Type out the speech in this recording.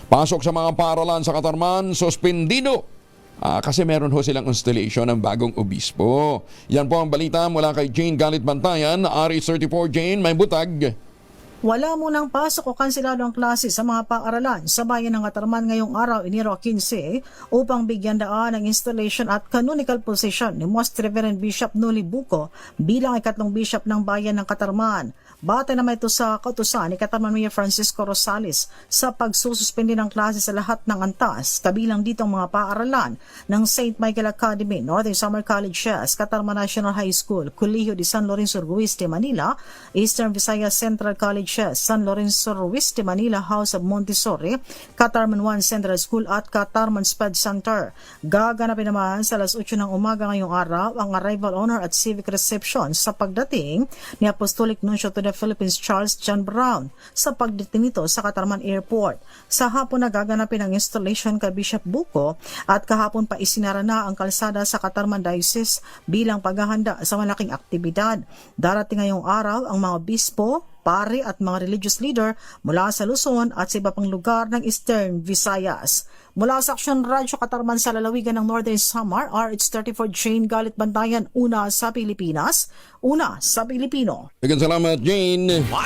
Pasok sa mga paaralan sa Katarman, suspendido. Kasi meron ho silang installation ng bagong obispo. Yan po ang balita mula kay Jane Galit Bantayan, RH34 Jane, may butag. Wala munang pasok o kansilado ang klase sa mga paaralan sa bayan ng Katarman ngayong araw, Enero 15, upang bigyan daan ang installation at canonical position ni Most Reverend Bishop Noli Bucco bilang ikatlong bishop ng bayan ng Katarman. Batay naman ito sa kautusan ni Katarman Mayor Francisco Rosales sa pagsususpindi ng klase sa lahat ng antas, kabilang dito ang mga paaralan ng St. Michael Academy, Northern Summer College, Katarman National High School, Colegio de San Lorenzo Ruiz de Manila, Eastern Visayas Central College, San Lorenzo Ruiz de Manila House of Montessori, Katarman 1 Central School at Katarman Sped Center. Gaganapin naman sa alas 8 ng umaga ngayong araw ang arrival honor at civic reception sa pagdating ni Apostolic Nuncio to the Philippines Charles John Brown sa pagdating nito sa Katarman Airport. Sa hapon na gaganapin ang installation kay Bishop Bucco at kahapon pa isinara na ang kalsada sa Katarman Diocese bilang paghahanda sa malaking aktibidad. Darating ngayong araw ang mga bispo, pari at mga religious leader mula sa Luzon at sa iba pang lugar ng Eastern Visayas. Mula sa Aksyon Radyo Katarman sa lalawigan ng Northern Samar, RH34 Jane Galit Bantayan, una sa Pilipinas, una sa Pilipino. Salamat Jane.